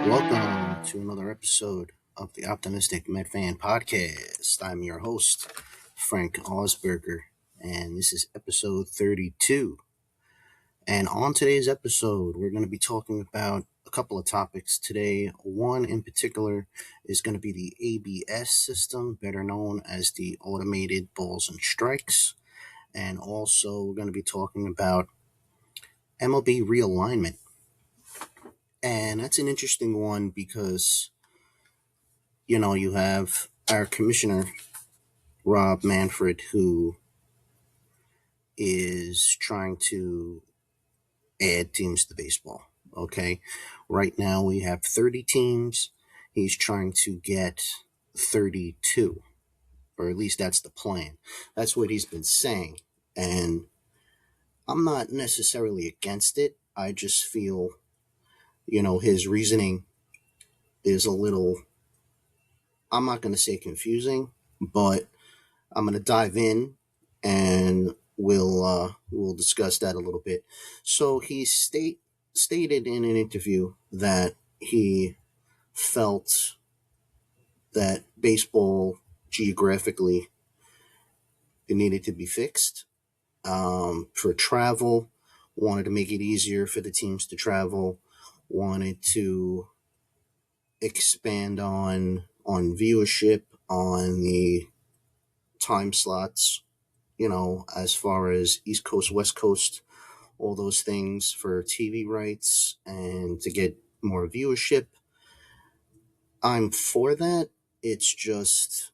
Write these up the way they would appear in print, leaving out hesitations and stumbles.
Welcome to another episode of the Optimistic Met Fan Podcast. I'm your host, Frank Arzberger, and this is episode 32. And on today's episode, we're going to be talking about a couple of topics today. One in particular is going to be the ABS system, better known as the automated balls and strikes. And also, we're going to be talking about MLB realignment. And that's an interesting one because you have our commissioner, Rob Manfred, who is trying to add teams to baseball. Okay. Right now we have 30 teams. He's trying to get 32, or at least that's the plan. That's what he's been saying. And I'm not necessarily against it. I just feel, his reasoning is a little, I'm not going to say confusing, but I'm going to dive in and we'll discuss that a little bit. So he stated in an interview that he felt that baseball geographically it needed to be fixed for travel, wanted to make it easier for the teams to travel, wanted to expand on viewership, on the time slots, as far as East Coast, West Coast, all those things for TV rights and to get more viewership. I'm for that. It's just,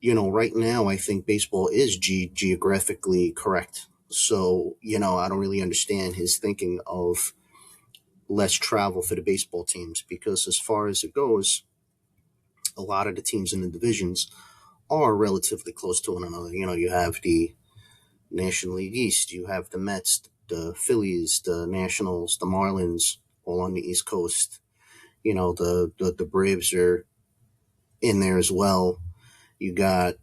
right now I think baseball is geographically correct. So, I don't really understand his thinking of less travel for the baseball teams because as far as it goes, a lot of the teams in the divisions are relatively close to one another. You have the National League East, you have the Mets, the Phillies, the Nationals, the Marlins, all on the East Coast. The Braves are in there as well. You got,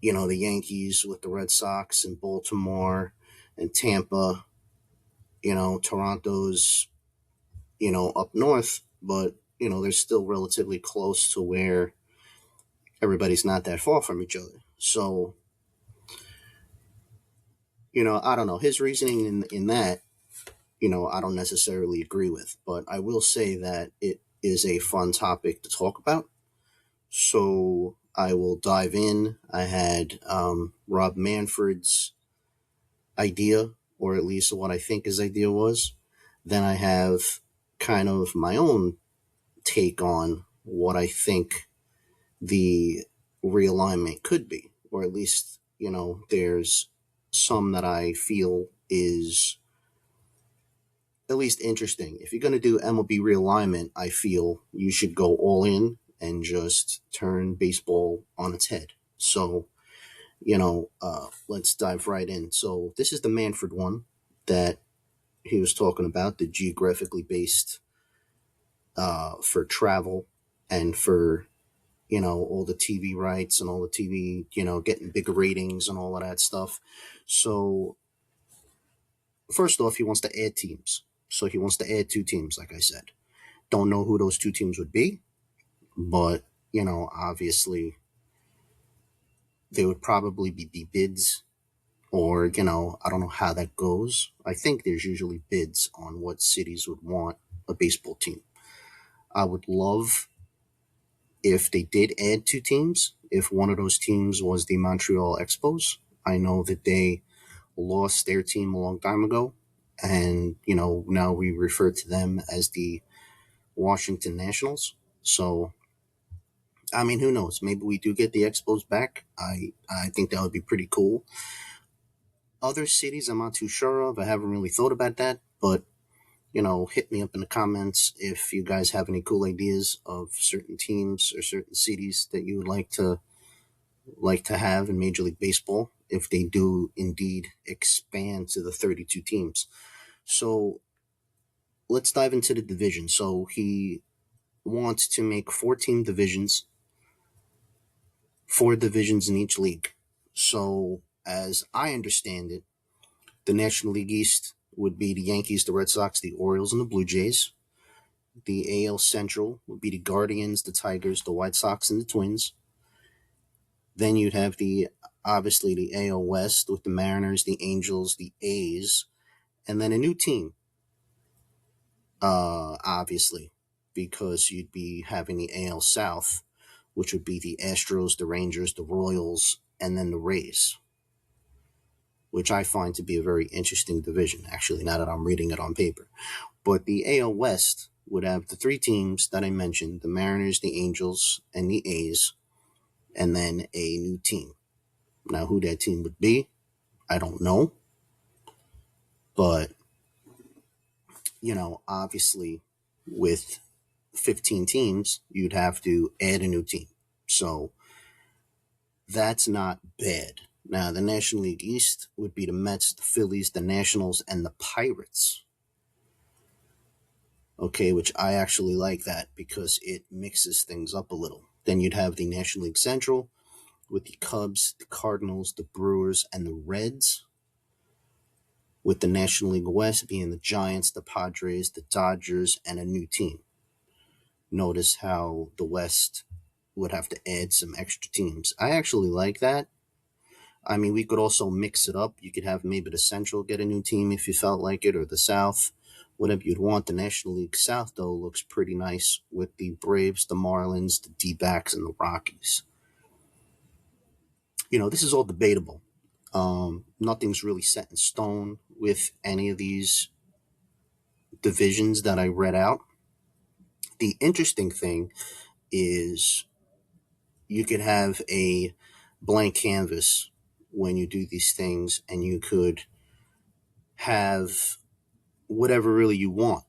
the Yankees with the Red Sox and Baltimore and Tampa. Toronto's, up north, but, they're still relatively close to where everybody's not that far from each other. So, I don't know. His reasoning in that, I don't necessarily agree with, but I will say that it is a fun topic to talk about. So I will dive in. I had Rob Manfred's idea, or at least what I think his idea was. Then I have kind of my own take on what I think the realignment could be, or at least, there's some that I feel is at least interesting. If you're going to do MLB realignment, I feel you should go all in and just turn baseball on its head. So, let's dive right in. So this is the Manfred one that he was talking about, the geographically based for travel and for, all the TV rights and all the TV, getting bigger ratings and all of that stuff. So first off, he wants to add teams. So he wants to add 2 teams, like I said. Don't know who those 2 teams would be, but, obviously there would probably be bids or, I don't know how that goes. I think there's usually bids on what cities would want a baseball team. I would love if they did add 2 teams, if one of those teams was the Montreal Expos. I know that they lost their team a long time ago. And, now we refer to them as the Washington Nationals. So, I mean, who knows? Maybe we do get the Expos back. I think that would be pretty cool. Other cities I'm not too sure of. I haven't really thought about that. But, hit me up in the comments if you guys have any cool ideas of certain teams or certain cities that you would like to have in Major League Baseball if they do indeed expand to the 32 teams. So let's dive into the division. So he wants to make 14 divisions, 4 divisions in each league. So as I understand it, the National League East would be the Yankees, the Red Sox, the Orioles, and the Blue Jays. The AL Central would be the Guardians, the Tigers, the White Sox, and the Twins. Then you'd have the obviously the AL West with the Mariners, the Angels, the A's, and then a new team. Obviously, because you'd be having the AL South, which would be the Astros, the Rangers, the Royals, and then the Rays, which I find to be a very interesting division, actually, now that I'm reading it on paper. But the AL West would have the three teams that I mentioned, the Mariners, the Angels, and the A's, and then a new team. Now, who that team would be, I don't know. But, obviously, with 15 teams, you'd have to add a new team. So that's not bad. Now, the National League East would be the Mets, the Phillies, the Nationals, and the Pirates. Okay, which I actually like that because it mixes things up a little. Then you'd have the National League Central with the Cubs, the Cardinals, the Brewers, and the Reds. With the National League West being the Giants, the Padres, the Dodgers, and a new team. Notice how the West would have to add some extra teams. I actually like that. I mean, we could also mix it up. You could have maybe the Central get a new team if you felt like it, or the South, whatever you'd want. The National League South, though, looks pretty nice with the Braves, the Marlins, the D-backs, and the Rockies. This is all debatable. Nothing's really set in stone with any of these divisions that I read out. The interesting thing is you could have a blank canvas when you do these things, and you could have whatever really you want.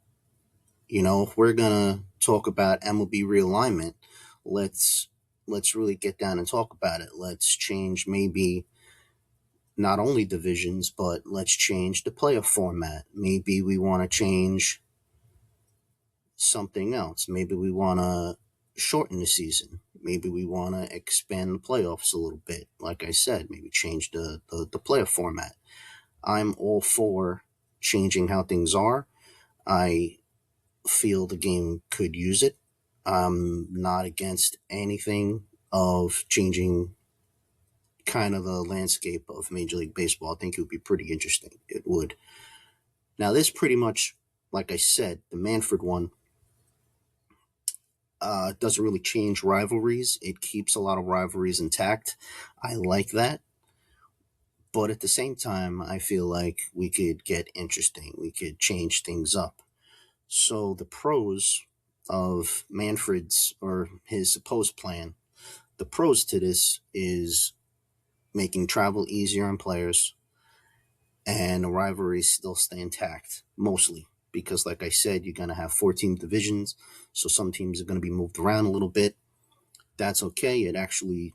If we're gonna talk about MLB realignment, let's really get down and talk about it. Let's change maybe not only divisions, but let's change the playoff format. Maybe we want to change something else. Maybe we want to shorten the season. Maybe we want to expand the playoffs a little bit. Like I said, maybe change the playoff format. I'm all for changing how things are. I feel the game could use it. I'm not against anything of changing kind of the landscape of Major League Baseball. I think it would be pretty interesting. It would. Now, this pretty much, like I said, the Manfred one doesn't really change rivalries. It keeps a lot of rivalries intact. I like that. But at the same time, I feel like we could get interesting. We could change things up. So the pros of Manfred's or his supposed plan, the pros to this is making travel easier on players, and the rivalries still stay intact, mostly. Because, like I said, you're going to have 14 divisions, so some teams are going to be moved around a little bit. That's okay. It actually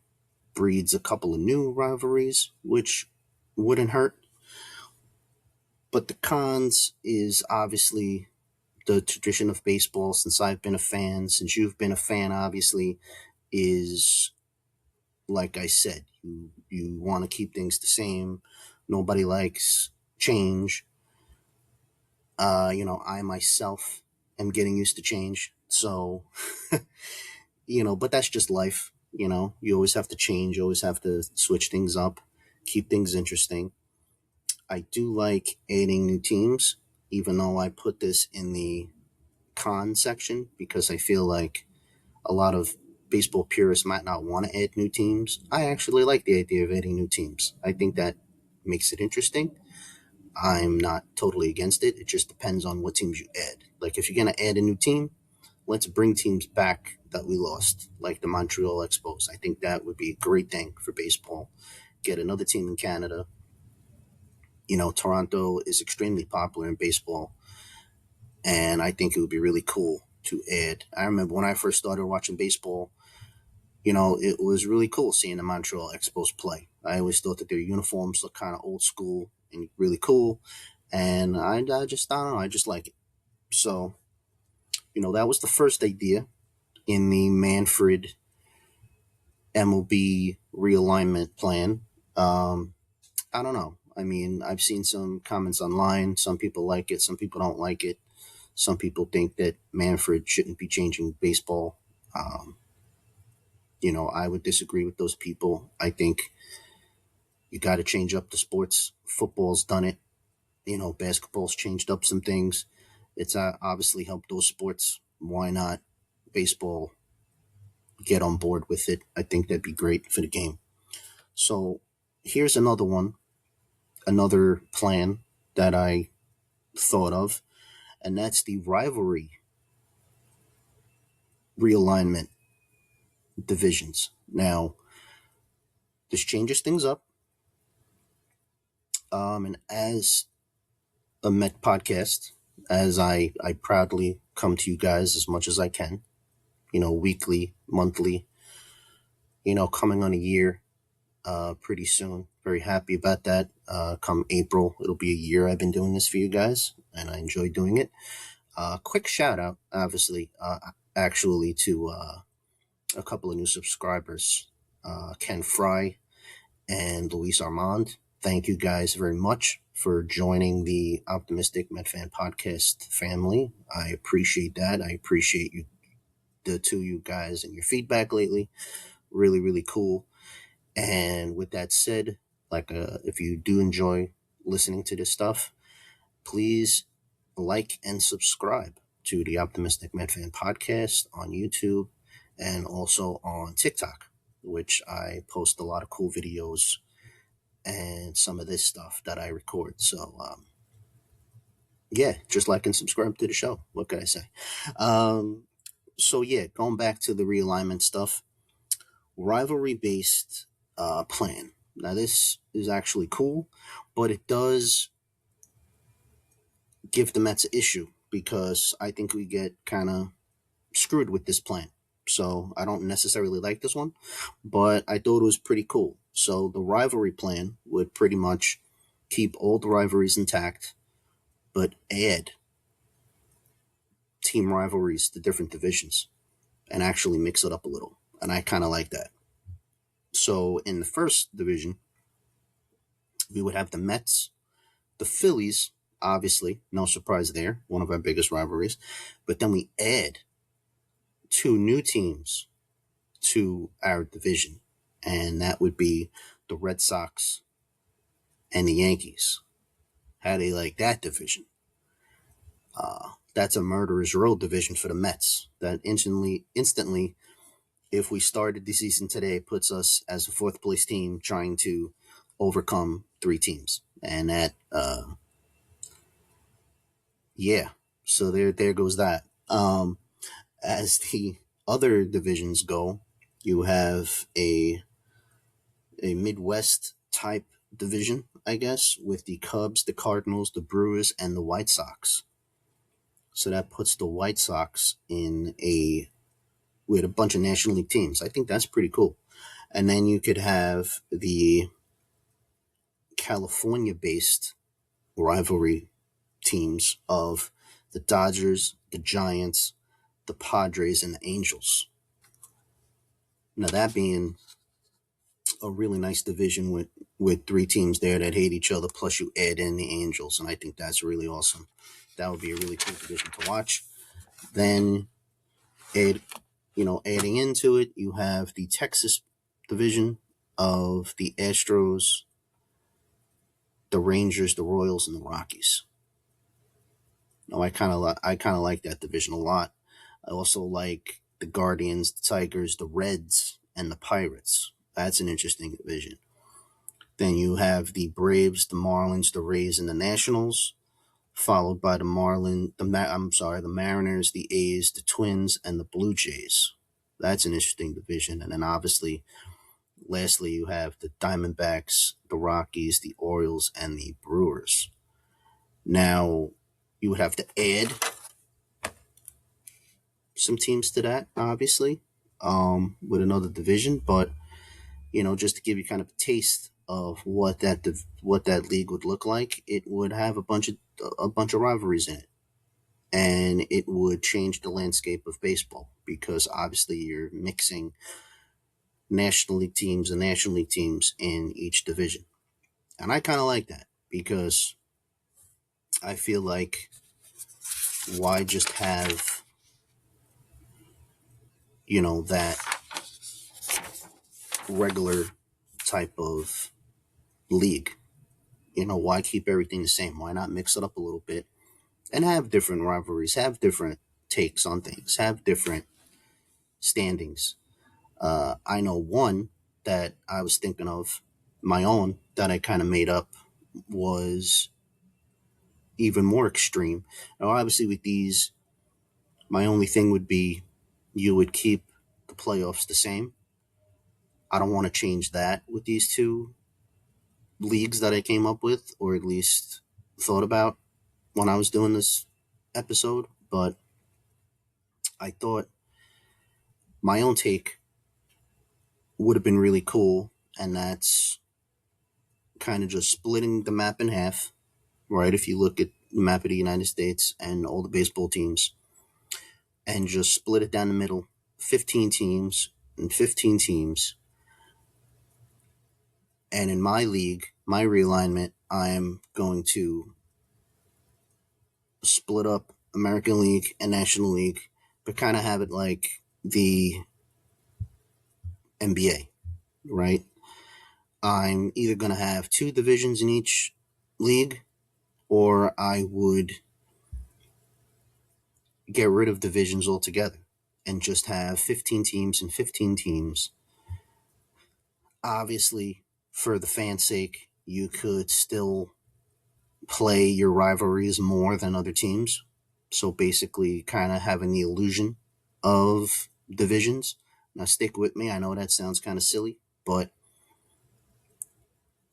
breeds a couple of new rivalries, which wouldn't hurt. But the cons is obviously the tradition of baseball. Since I've been a fan, since you've been a fan, obviously, is like I said, you want to keep things the same. Nobody likes change. I myself am getting used to change. So, but that's just life. You always have to change, you always have to switch things up, keep things interesting. I do like adding new teams, even though I put this in the con section because I feel like a lot of baseball purists might not want to add new teams. I actually like the idea of adding new teams. I think that makes it interesting. I'm not totally against it. It just depends on what teams you add. Like if you're going to add a new team, let's bring teams back that we lost, like the Montreal Expos. I think that would be a great thing for baseball. Get another team in Canada. Toronto is extremely popular in baseball, and I think it would be really cool to add. I remember when I first started watching baseball, it was really cool seeing the Montreal Expos play. I always thought that their uniforms looked kind of old school and really cool, and I just, I don't know, I just like it. So, that was the first idea in the Manfred MLB realignment plan. I don't know. I mean, I've seen some comments online. Some people like it, some people don't like it. Some people think that Manfred shouldn't be changing baseball. Um, I would disagree with those people. I think you got to change up the sports. Football's done it. Basketball's changed up some things. It's obviously helped those sports. Why not baseball get on board with it? I think that'd be great for the game. So here's another one, another plan that I thought of, and that's the rivalry realignment divisions. Now, this changes things up. And as a Met podcast, as I proudly come to you guys as much as I can, weekly, monthly, coming on a year pretty soon. Very happy about that. Come April, it'll be a year I've been doing this for you guys, and I enjoy doing it. Quick shout out, obviously, actually, to a couple of new subscribers, Ken Fry and Luis Armand. Thank you guys very much for joining the Optimistic Met Fan Podcast family. I appreciate that. I appreciate you, the two of you guys, and your feedback lately. Really, really cool. And with that said, if you do enjoy listening to this stuff, please like and subscribe to the Optimistic Met Fan Podcast on YouTube and also on TikTok, which I post a lot of cool videos and some of this stuff that I record. So, just like and subscribe to the show. What could I say? Going back to the realignment stuff, rivalry-based plan. Now, this is actually cool, but it does give the Mets an issue because I think we get kind of screwed with this plan. So I don't necessarily like this one, but I thought it was pretty cool. So the rivalry plan would pretty much keep all the rivalries intact, but add team rivalries to different divisions and actually mix it up a little. And I kind of like that. So in the first division, we would have the Mets, the Phillies, obviously, no surprise there, one of our biggest rivalries. But then we add two new teams to our division, and that would be the Red Sox and the Yankees. How do you like that division? That's a murderer's row division for the Mets. That instantly, if we started the season today, puts us as a fourth place team trying to overcome three teams. And that, so there goes that. As the other divisions go, you have a Midwest type division, I guess, with the Cubs, the Cardinals, the Brewers, and the White Sox. So that puts the White Sox with a bunch of National League teams. I think that's pretty cool. And then you could have the California-based rivalry teams of the Dodgers, the Giants, the Padres, and the Angels. Now, that being a really nice division with three teams there that hate each other, plus you add in the Angels, and I think that's really awesome. That would be a really cool division to watch. Then, adding into it, you have the Texas division of the Astros, the Rangers, the Royals, and the Rockies. Now, I kind of like that division a lot. I also like the Guardians, the Tigers, the Reds, and the Pirates. That's an interesting division. Then you have the Braves, the Marlins, the Rays, and the Nationals, followed by the Mariners, the A's, the Twins, and the Blue Jays. That's an interesting division. And then obviously, lastly, you have the Diamondbacks, the Rockies, the Orioles, and the Brewers. Now, you would have to add some teams to that, obviously, with another division, but just to give you kind of a taste of what that league would look like, it would have a bunch of rivalries in it, and it would change the landscape of baseball because obviously you're mixing National League teams and National League teams in each division, and I kind of like that because I feel like why just have, that regular type of league? Why keep everything the same? Why not mix it up a little bit and have different rivalries, have different takes on things, have different standings? I know one that I was thinking of, my own, that I kind of made up, was even more extreme. Now, obviously, with these, my only thing would be you would keep the playoffs the same. I don't want to change that with these two leagues that I came up with, or at least thought about when I was doing this episode. But I thought my own take would have been really cool, and that's kind of just splitting the map in half, right? If you look at the map of the United States and all the baseball teams, and just split it down the middle, 15 teams and 15 teams. And in my league, my realignment, I'm going to split up American League and National League, but kind of have it like the NBA, right? I'm either going to have two divisions in each league, or I would get rid of divisions altogether and just have 15 teams and 15 teams. Obviously, for the fans' sake, you could still play your rivalries more than other teams. So basically, kind of having the illusion of divisions. Now, stick with me. I know that sounds kind of silly, but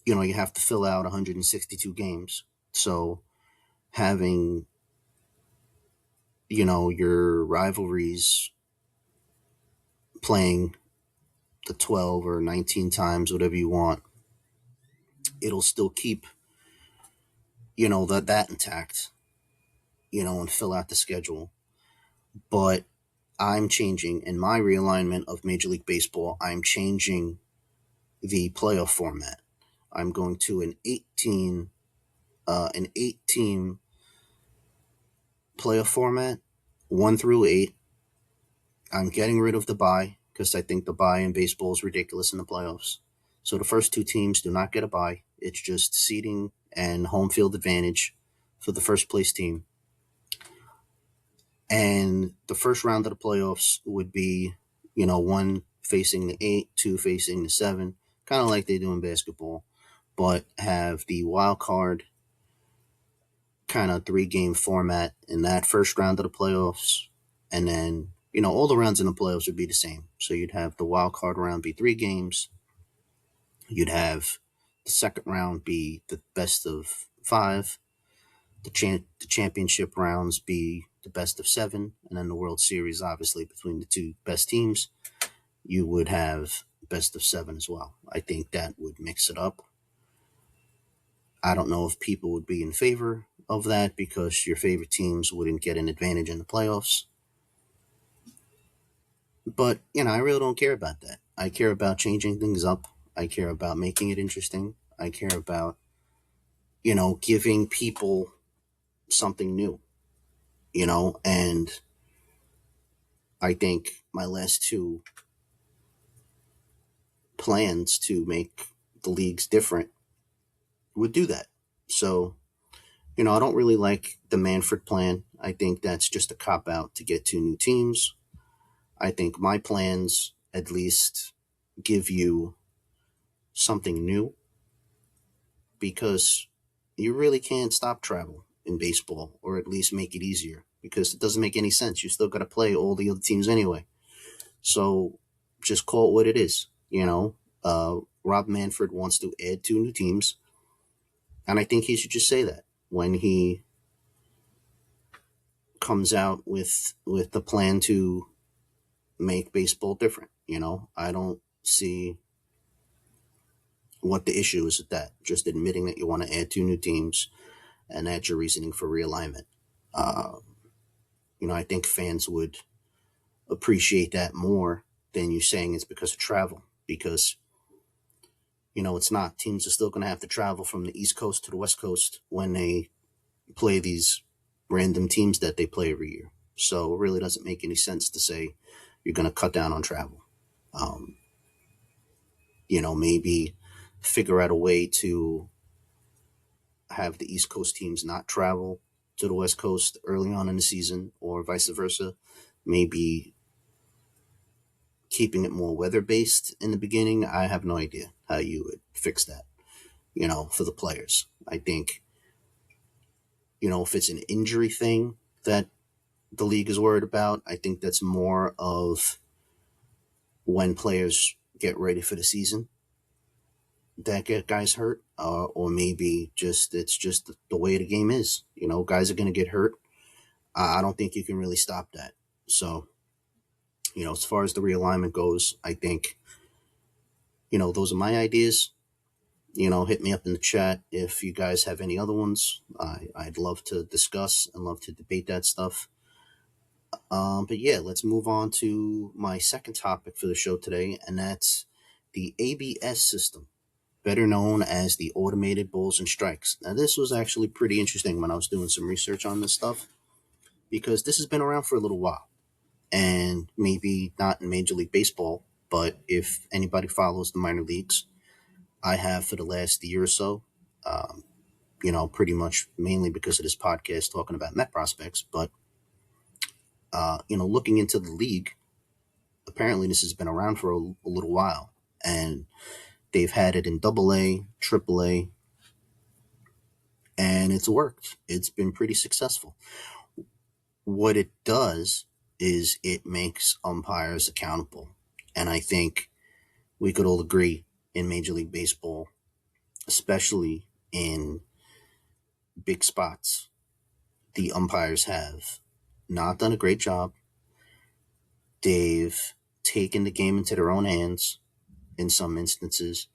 you have to fill out 162 games. So having, your rivalries playing the 12 or 19 times, whatever you want, it'll still keep, that intact, and fill out the schedule. But I'm changing in my realignment of Major League Baseball. I'm changing the playoff format. I'm going to an 8 team playoff format, 1 through 8. I'm getting rid of the bye because I think the bye in baseball is ridiculous in the playoffs. So the first 2 teams do not get a bye. It's just seeding and home field advantage for the first place team. And the first round of the playoffs would be, 1 facing the 8, 2 facing the 7, kind of like they do in basketball, but have the wild card kind of 3-game format in that first round of the playoffs. And then, all the rounds in the playoffs would be the same. So you'd have the wild card round be 3 games. You'd have the second round be the best of 5. The championship rounds be the best of 7, and then the World Series, obviously, between the 2 best teams, you would have best of 7 as well. I think that would mix it up. I don't know if people would be in favor of that because your favorite teams wouldn't get an advantage in the playoffs. But, I really don't care about that. I care about changing things up. I care about making it interesting. I care about, giving people something new, and I think my last 2 plans to make the leagues different would do that. So, I don't really like the Manfred plan. I think that's just a cop out to get 2 new teams. I think my plans at least give you something new because you really can't stop travel in baseball, or at least make it easier, because it doesn't make any sense. You still got to play all the other teams anyway. So just call it what it is. Rob Manfred wants to add 2 new teams, and I think he should just say that when he comes out with the plan to make baseball different. I don't see what the issue is with that. Just admitting that you want to add 2 new teams, and that's your reasoning for realignment. Uh, I think fans would appreciate that more than you saying it's because of travel, because it's not. Teams are still going to have to travel from the East Coast to the West Coast when they play these random teams that they play every year. So it really doesn't make any sense to say you're going to cut down on travel. Um, maybe figure out a way to have the East Coast teams not travel to the West Coast early on in the season, or vice versa. Maybe keeping it more weather based in the beginning. I have no idea how you would fix that, for the players. I think, if it's an injury thing that the league is worried about, I think that's more of when players get ready for the season that get guys hurt, or maybe just it's just the way the game is. Guys are going to get hurt. I don't think you can really stop that. So, as far as the realignment goes, I think, those are my ideas. Hit me up in the chat if you guys have any other ones. I'd love to discuss and love to debate that stuff. But yeah, let's move on to my second topic for the show today, and that's the ABS system, better known as the automated balls and strikes. Now, this was actually pretty interesting when I was doing some research on this stuff, because this has been around for a little while, and maybe not in Major League Baseball, but if anybody follows the minor leagues, I have for the last year or so. Pretty much mainly because of this podcast talking about Met prospects, but looking into the league, apparently this has been around for a little while, and they've had it in AA, AAA, and it's worked. It's been pretty successful. What it does is it makes umpires accountable, and I think we could all agree in Major League Baseball, especially in big spots, the umpires have not done a great job. They've taken the game into their own hands in some instances,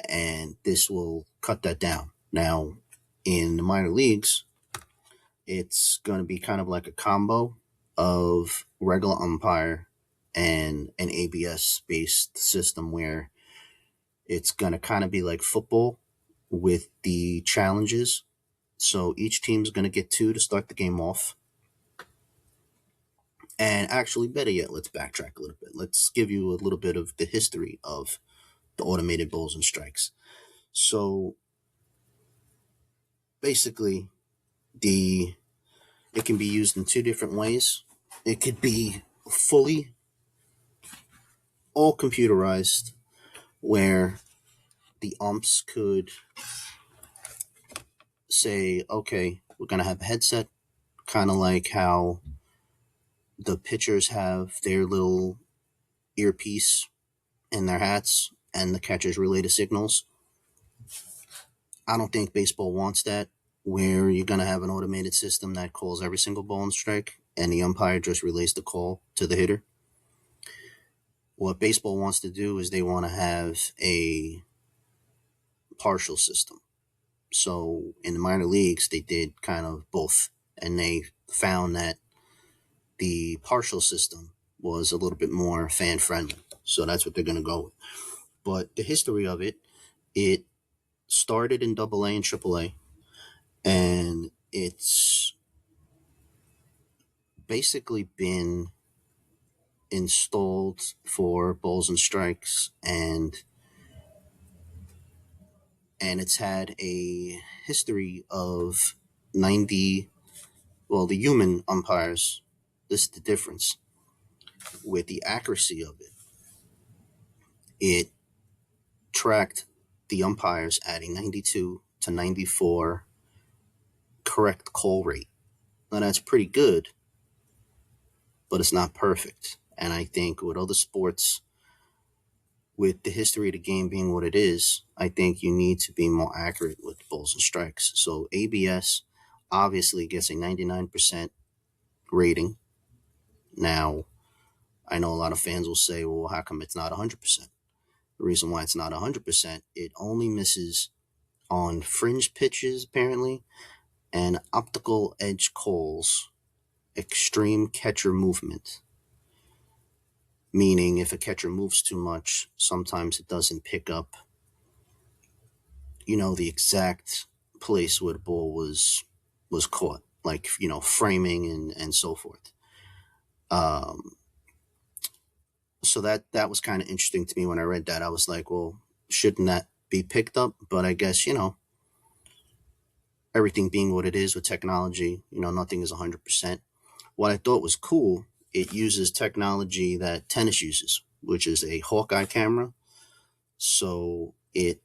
and this will cut that down. Now, in the minor leagues, it's going to be kind of like a combo of regular umpire and an ABS based system, where it's going to kind of be like football with the challenges. So each team's going to get two to start the game off. And actually, better yet, let's backtrack a little bit. Let's give you a little bit of the history of the automated balls and strikes. So basically, it can be used in two different ways. It could be fully all computerized, where the umps could say, okay, we're going to have a headset, kind of like how the pitchers have their little earpiece in their hats and the catchers relay the signals. I don't think baseball wants that, where you're going to have an automated system that calls every single ball and strike, and the umpire just relays the call to the hitter. What baseball wants to do is they want to have a partial system. So in the minor leagues, they did kind of both, and they found that the partial system was a little bit more fan friendly. So that's what they're going to go with. But the history of it started in AA and AAA, and it's basically been installed for balls and strikes, and it's had a history of 90, well, the human umpires. This is the difference with the accuracy of it. It tracked the umpires at a 92 to 94 correct call rate. Now that's pretty good, but it's not perfect. And I think with other sports, with the history of the game being what it is, I think you need to be more accurate with balls and strikes. So ABS obviously gets a 99% rating. Now, I know a lot of fans will say, well, how come it's not 100%? The reason why it's not 100%, it only misses on fringe pitches, apparently, and optical edge calls, extreme catcher movement. Meaning, if a catcher moves too much, sometimes it doesn't pick up, the exact place where the ball was caught like, framing and so forth. Um, so that was kind of interesting to me when I read that. I was like, well, shouldn't that be picked up? But I guess, everything being what it is with technology, nothing is 100%. What I thought was cool, it uses technology that tennis uses, which is a Hawkeye camera. So it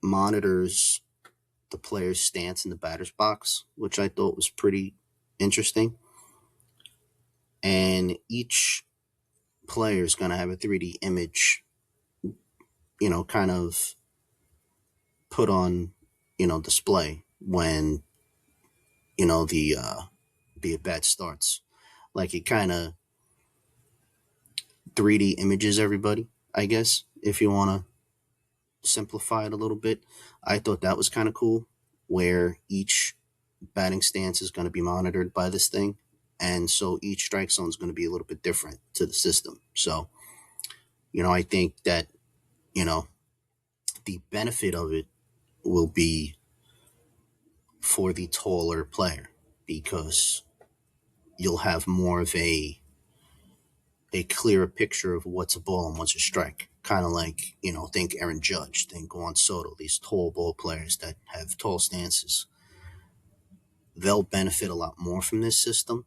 monitors the player's stance in the batter's box, which I thought was pretty interesting. And each player is going to have a 3D image, kind of put on, display when, the at bat starts. Like it kind of 3D images everybody, I guess, if you want to simplify it a little bit. I thought that was kind of cool, where each batting stance is going to be monitored by this thing. And so each strike zone is going to be a little bit different to the system. So, I think that, you know, the benefit of it will be for the taller player, because you'll have more of a clearer picture of what's a ball and what's a strike. Kind of like, think Aaron Judge, think Juan Soto, these tall ball players that have tall stances. They'll benefit a lot more from this system.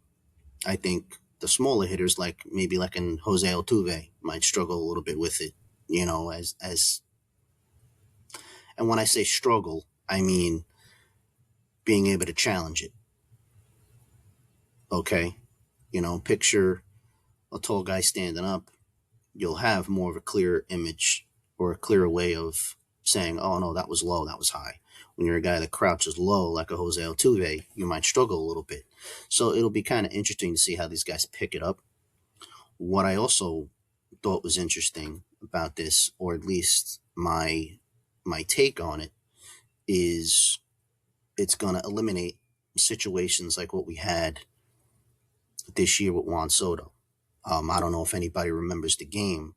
I think the smaller hitters, like maybe like an Jose Altuve, might struggle a little bit with it, as and when I say struggle, I mean being able to challenge it. Okay, picture a tall guy standing up, you'll have more of a clear image or a clearer way of saying, oh no, that was low, that was high. When you're a guy that crouches low, like a Jose Altuve, you might struggle a little bit. So it'll be kind of interesting to see how these guys pick it up. What I also thought was interesting about this, or at least my take on it, is it's going to eliminate situations like what we had this year with Juan Soto. I don't know if anybody remembers the game.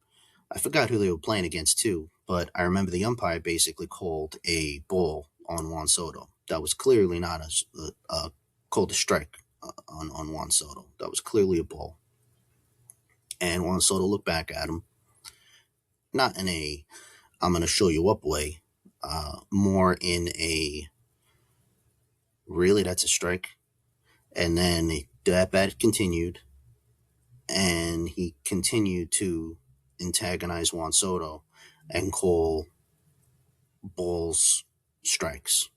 I forgot who they were playing against too, but I remember the umpire basically called a ball on Juan Soto. That was clearly not called a strike on Juan Soto. That was clearly a ball. And Juan Soto looked back at him, not in a I'm going to show you up way, more in a really, that's a strike. And then that bat continued, and he continued to antagonize Juan Soto and call balls strikes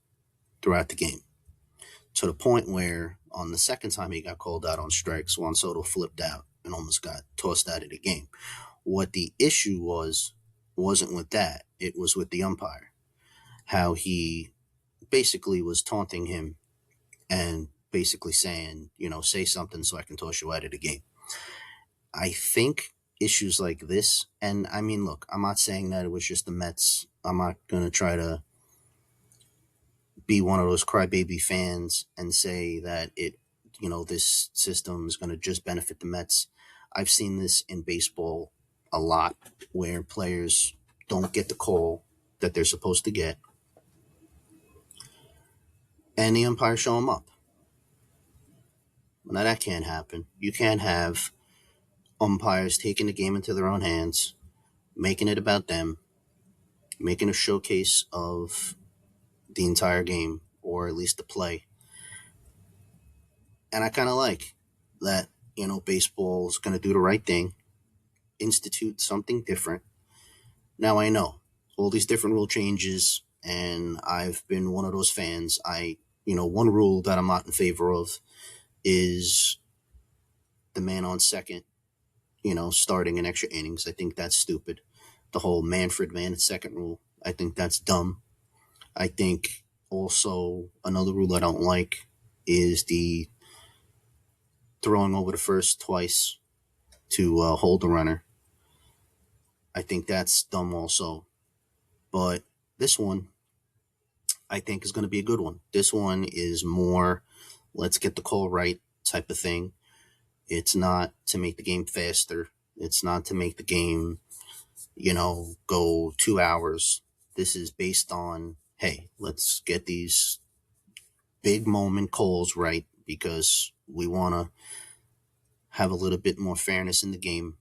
throughout the game, to the point where on the second time he got called out on strikes, Juan Soto flipped out and almost got tossed out of the game. What the issue wasn't with that, it was with the umpire, how he basically was taunting him and basically saying, say something so I can toss you out of the game. I think issues like this, and I mean, look, I'm not saying that it was just the Mets. I'm not going to try to be one of those crybaby fans and say that this system is going to just benefit the Mets. I've seen this in baseball a lot, where players don't get the call that they're supposed to get, and the umpires show them up. Now that can't happen. You can't have umpires taking the game into their own hands, making it about them, making a showcase of the entire game, or at least the play. And I kind of like that, baseball is going to do the right thing, institute something different. Now I know all these different rule changes, and I've been one of those fans. One rule that I'm not in favor of is the man on second, starting in extra innings. I think that's stupid. The whole Manfred man at second rule, I think that's dumb. I think also another rule I don't like is the throwing over the first twice to hold the runner. I think that's dumb also. But this one, I think, is going to be a good one. This one is more, let's get the call right type of thing. It's not to make the game faster. It's not to make the game, go 2 hours. This is based on, hey, let's get these big moment calls right because we want to have a little bit more fairness in the game.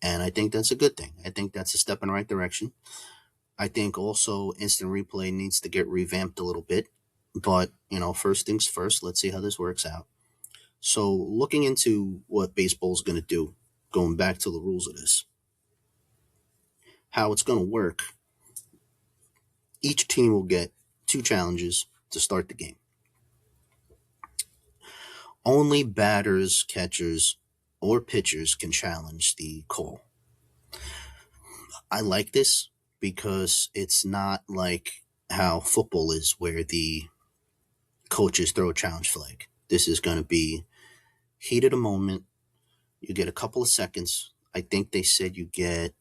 And I think that's a good thing. I think that's a step in the right direction. I think also instant replay needs to get revamped a little bit. But, first things first, let's see how this works out. So, looking into what baseball is going to do, going back to the rules of this, how it's going to work, each team will get 2 challenges to start the game. Only batters, catchers, or pitchers can challenge the call. I like this because it's not like how football is, where the coaches throw a challenge flag. This is going to be heat of the moment. You get a couple of seconds. I think they said you get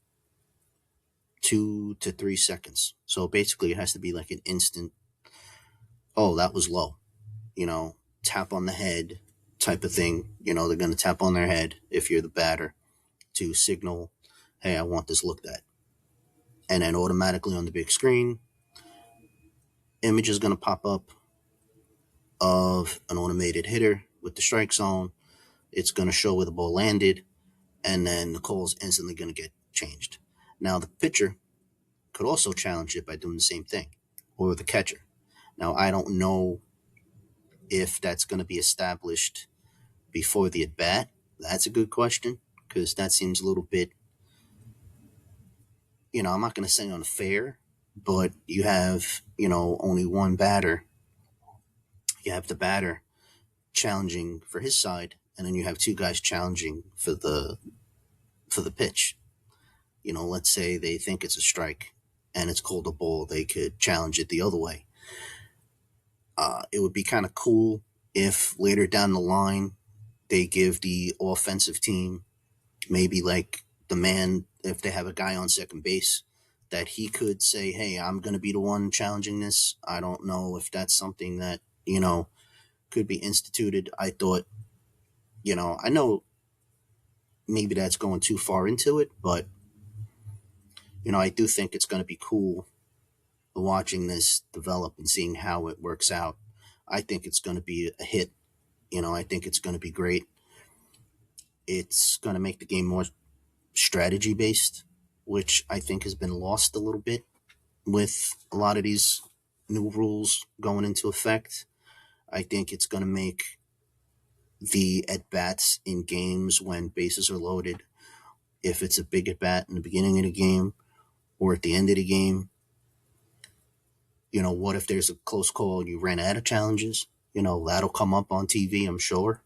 2 to 3 seconds. So basically, it has to be like an instant, oh, that was low, tap on the head type of thing. They're going to tap on their head if you're the batter to signal, hey, I want this looked at. And then automatically on the big screen, image is going to pop up of an automated hitter with the strike zone. It's going to show where the ball landed, and then the call is instantly going to get changed. Now, the pitcher could also challenge it by doing the same thing, or the catcher. Now, I don't know if that's going to be established before the at-bat. That's a good question, because that seems a little bit, I'm not going to say unfair, but you have, only one batter. You have the batter challenging for his side, and then you have 2 guys challenging for the pitch. Let's say they think it's a strike and it's called a ball, they could challenge it the other way. It would be kind of cool if later down the line they give the offensive team maybe like the man, if they have a guy on second base, that he could say, hey, I'm going to be the one challenging this. I don't know if that's something that, could be instituted. I thought, I know maybe that's going too far into it, but, I do think it's going to be cool watching this develop and seeing how it works out. I think it's going to be a hit. I think it's going to be great. It's going to make the game more strategy based, which I think has been lost a little bit with a lot of these new rules going into effect. I think it's going to make the at-bats in games when bases are loaded, if it's a big at-bat in the beginning of the game or at the end of the game, what if there's a close call and you ran out of challenges? That'll come up on TV, I'm sure.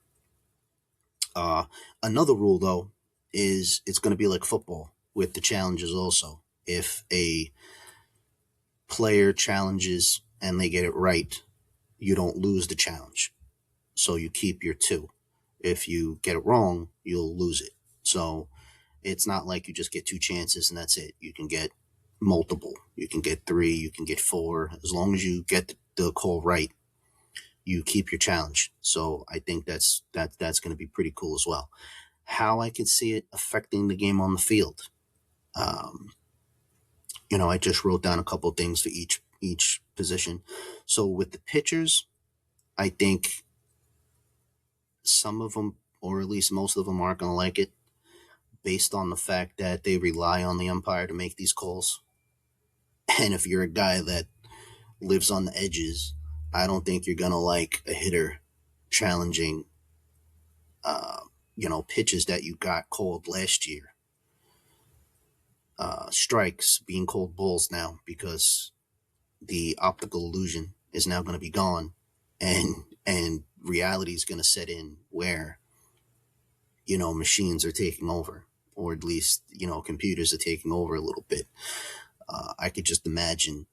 Another rule, though, is it's going to be like football with the challenges also. If a player challenges and they get it right, you don't lose the challenge. So you keep your 2. If you get it wrong, you'll lose it. So it's not like you just get 2 chances and that's it. You can get multiple. You can get 3, you can get 4. As long as you get the call right, you keep your challenge. So I think that's going to be pretty cool as well. How I could see it affecting the game on the field. I just wrote down a couple of things for each position. So with the pitchers, I think some of them, or at least most of them, aren't going to like it, based on the fact that they rely on the umpire to make these calls. And if you're a guy that lives on the edges, I don't think you're going to like a hitter challenging, pitches that you got called last year. Strikes being called balls now because the optical illusion is now going to be gone, and reality is going to set in where, machines are taking over, or at least, computers are taking over a little bit. I could just imagine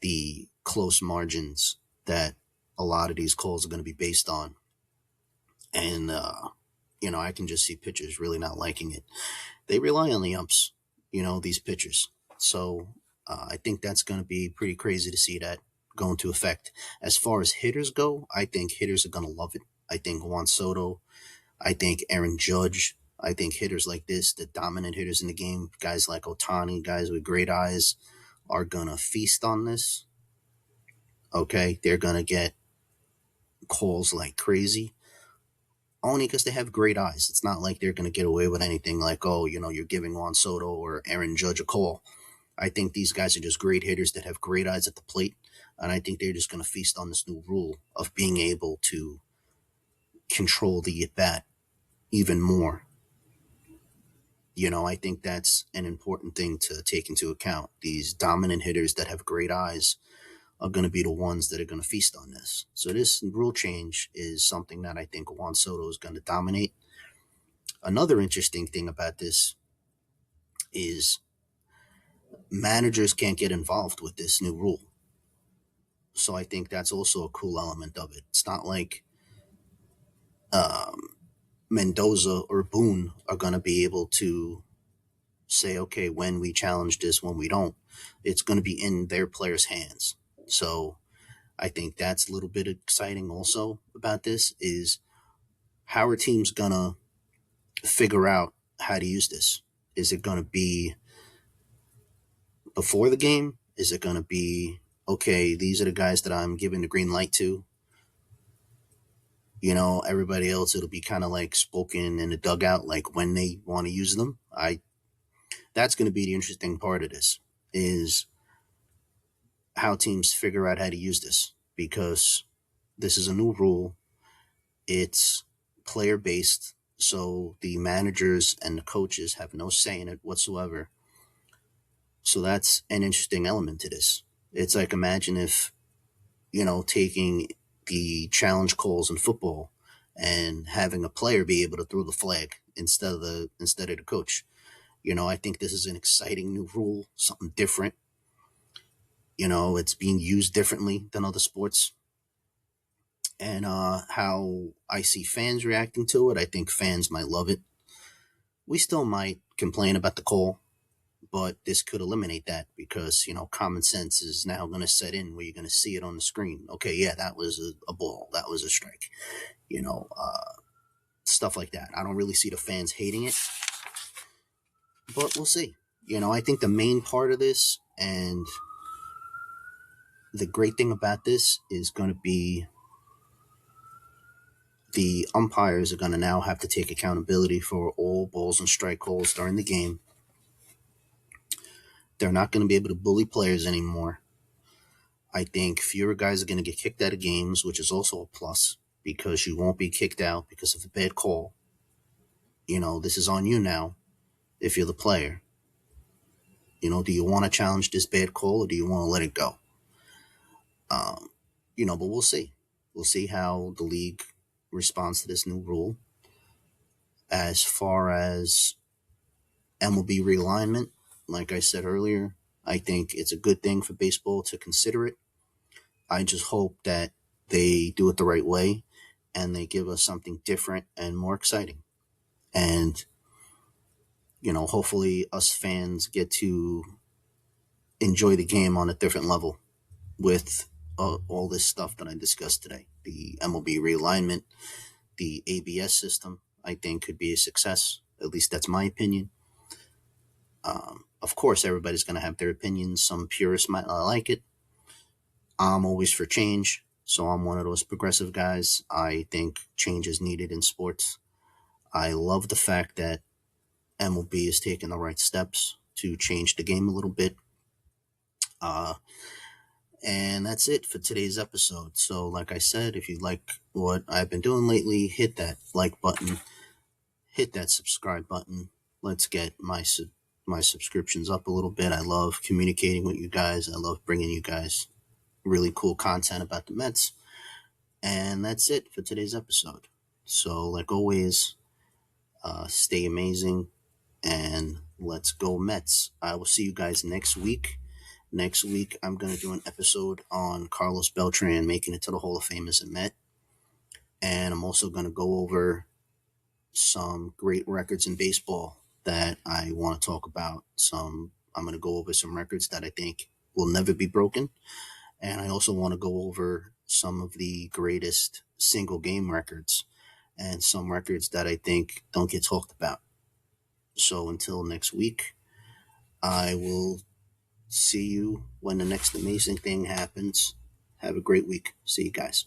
the close margins that a lot of these calls are going to be based on. And, I can just see pitchers really not liking it. They rely on the umps, these pitchers. So I think that's going to be pretty crazy to see that go into effect. As far as hitters go, I think hitters are going to love it. I think Juan Soto, I think Aaron Judge, I think hitters like this, the dominant hitters in the game, guys like Ohtani, guys with great eyes, are going to feast on this. Okay, they're going to get calls like crazy, only because they have great eyes. It's not like they're going to get away with anything like, oh, you're giving Juan Soto or Aaron Judge a call. I think these guys are just great hitters that have great eyes at the plate. And I think they're just going to feast on this new rule of being able to control the at bat even more. I think that's an important thing to take into account. These dominant hitters that have great eyes are going to be the ones that are going to feast on this. So this rule change is something that I think Juan Soto is going to dominate. Another interesting thing about this is managers can't get involved with this new rule. So I think that's also a cool element of it. It's not like um, Mendoza or Boone are going to be able to say, okay, when we challenge this, when we don't, it's going to be in their players' hands. So I think that's a little bit exciting also about this is how are teams going to figure out how to use this? Is it going to be before the game? Is it going to be, okay, these are the guys that I'm giving the green light to? Everybody else, it'll be kind of like spoken in the dugout, like when they want to use them. That's going to be the interesting part of this is how teams figure out how to use this because this is a new rule. It's player based, so the managers and the coaches have no say in it whatsoever. So that's an interesting element to this. It's like imagine if, taking the challenge calls in football and having a player be able to throw the flag instead of the coach. I think this is an exciting new rule, something different. It's being used differently than other sports. And how I see fans reacting to it, I think fans might love it. We still might complain about the call, but this could eliminate that because, common sense is now going to set in where you're going to see it on the screen. Okay, yeah, that was a ball. That was a strike. Stuff like that. I don't really see the fans hating it, but we'll see. I think the main part of this and the great thing about this is going to be the umpires are going to now have to take accountability for all balls and strike calls during the game. They're not going to be able to bully players anymore. I think fewer guys are going to get kicked out of games, which is also a plus because you won't be kicked out because of a bad call. This is on you now if you're the player. Do you want to challenge this bad call or do you want to let it go? But we'll see. We'll see how the league responds to this new rule. As far as MLB realignment, like I said earlier, I think it's a good thing for baseball to consider it. I just hope that they do it the right way and they give us something different and more exciting. And, hopefully us fans get to enjoy the game on a different level with all this stuff that I discussed today. The MLB realignment, the ABS system, I think could be a success. At least that's my opinion. Of course, everybody's going to have their opinions. Some purists might not like it. I'm always for change, so I'm one of those progressive guys. I think change is needed in sports. I love the fact that MLB is taking the right steps to change the game a little bit. And that's it for today's episode. So, like I said, if you like what I've been doing lately, hit that like button, hit that subscribe button. Let's get my subscriptions up a little bit. I love communicating with you guys. I love bringing you guys really cool content about the Mets. And that's it for today's episode. So, like always, stay amazing and let's go Mets. I will see you guys next week. Next week, I'm going to do an episode on Carlos Beltran making it to the Hall of Fame as a Met. And I'm also going to go over some great records in baseball that I want to talk about. I'm going to go over some records that I think will never be broken. And I also want to go over some of the greatest single game records and some records that I think don't get talked about. So until next week, I will see you when the next amazing thing happens. Have a great week. See you guys.